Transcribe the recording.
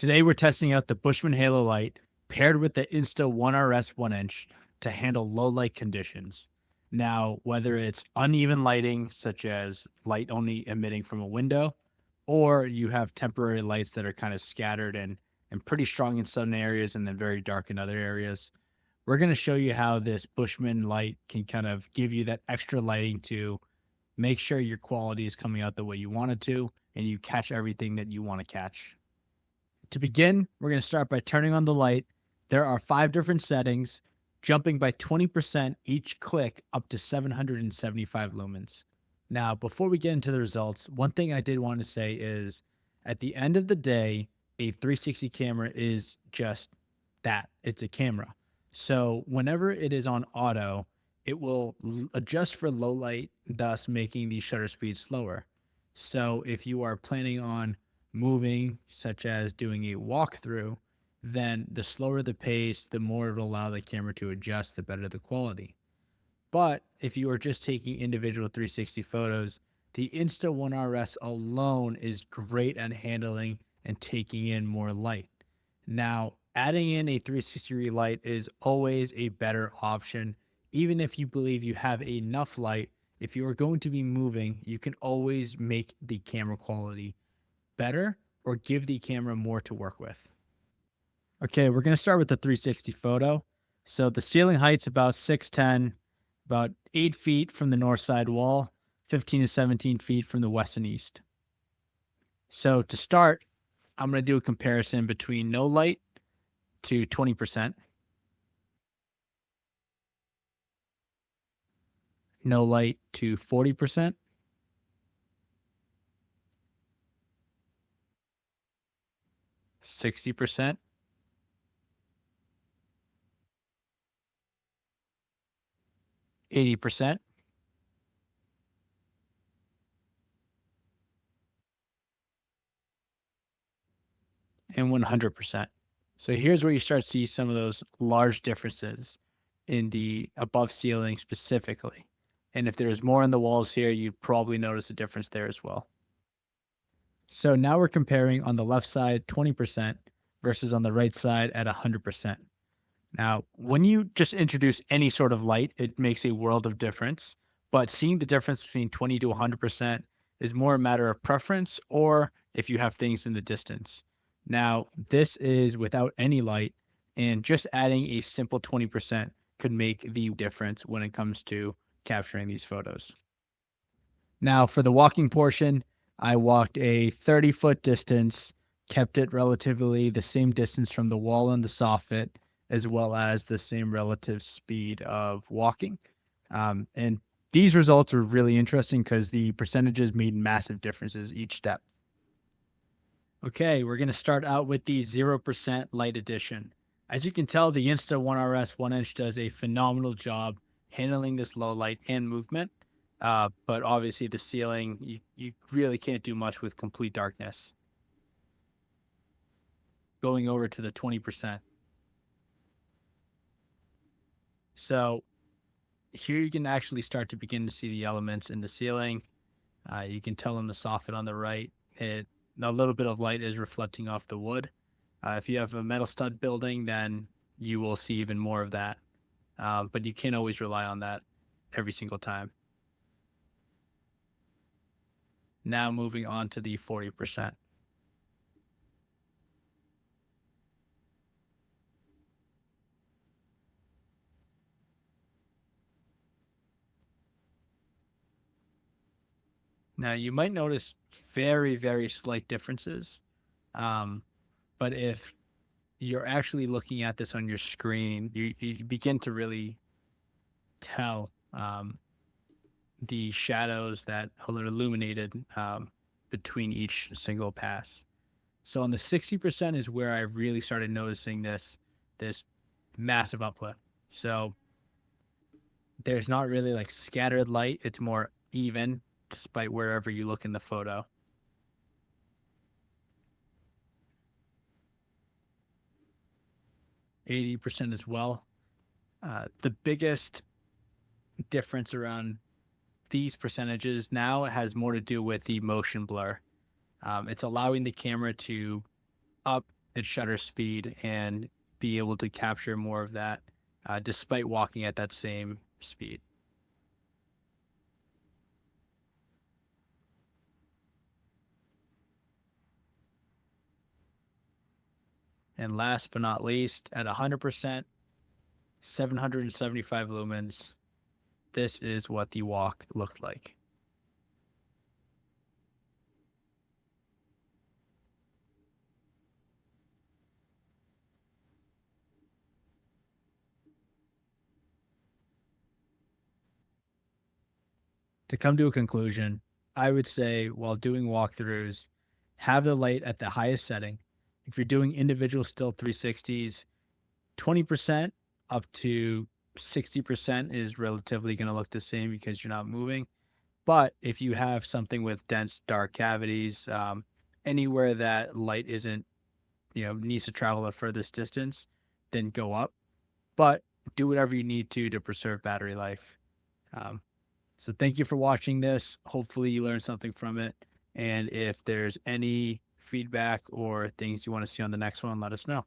Today we're testing out the Bushman Halo Light paired with the Insta360 One RS 1-inch to handle low light conditions. Now, whether it's uneven lighting, such as light only emitting from a window, or you have temporary lights that are kind of scattered and pretty strong in some areas and then very dark in other areas, we're going to show you how this Bushman light can kind of give you that extra lighting to make sure your quality is coming out the way you want it to and you catch everything that you want to catch. To begin, we're going to start by turning on the light. There are 5 different settings, jumping by 20% each click up to 775 lumens. Now, before we get into the results, one thing I did want to say is at the end of the day, a 360 camera is just that. It's a camera. So whenever it is on auto, it will adjust for low light, thus making the shutter speed slower. So if you are planning on moving, such as doing a walkthrough, then the slower the pace, the more it'll allow the camera to adjust, the better the quality. But if you are just taking individual 360 photos, the Insta360 One RS alone is great at handling and taking in more light. Now, adding in a 360 light is always a better option. Even if you believe you have enough light, if you are going to be moving, you can always make the camera quality better or give the camera more to work with. Okay, we're going to start with the 360 photo. So the ceiling height's about 6'10", about 8 feet from the north side wall, 15 to 17 feet from the west and east. So to start, I'm going to do a comparison between no light to 20%, no light to 40%, %, 80%, and 100%. So here's where you start to see some of those large differences in the above ceiling specifically. And if there's more on the walls here, you'd probably notice a difference there as well. So now we're comparing on the left side 20% versus on the right side at 100%. Now, when you just introduce any sort of light, it makes a world of difference. But seeing the difference between 20 to 100% is more a matter of preference or if you have things in the distance. Now, this is without any light, and just adding a simple 20% could make the difference when it comes to capturing these photos. Now, for the walking portion, I walked a 30-foot distance, kept it relatively the same distance from the wall and the soffit, as well as the same relative speed of walking. And these results were really interesting because the percentages made massive differences each step. Okay, we're going to start out with the 0% light edition. As you can tell, the Insta360 One RS 1-inch does a phenomenal job handling this low light and movement. But obviously the ceiling, you really can't do much with complete darkness. Going over to the 20%. So here you can actually start to begin to see the elements in the ceiling. You can tell in the soffit on the right, a little bit of light is reflecting off the wood. If you have a metal stud building, then you will see even more of that. But you can't always rely on that every single time. Now moving on to the 40%. Now you might notice very, very slight differences. But if you're actually looking at this on your screen, you begin to really tell the shadows that are illuminated between each single pass. So on the 60% is where I really started noticing this massive uplift. So there's not really like scattered light. It's more even despite wherever you look in the photo. %, as well. The biggest difference around these percentages now has more to do with the motion blur. It's allowing the camera to up its shutter speed and be able to capture more of that despite walking at that same speed. And last but not least, at 100%, 775 lumens, this is what the walk looked like. To come to a conclusion, I would say while doing walkthroughs, have the light at the highest setting. If you're doing individual still 360s, 20% up to 60% is relatively going to look the same because you're not moving. But if you have something with dense dark cavities, anywhere that light isn't, needs to travel the furthest distance, then go up. But do whatever you need to preserve battery life. So thank you for watching this. Hopefully you learned something from it. And if there's any feedback or things you want to see on the next one, let us know.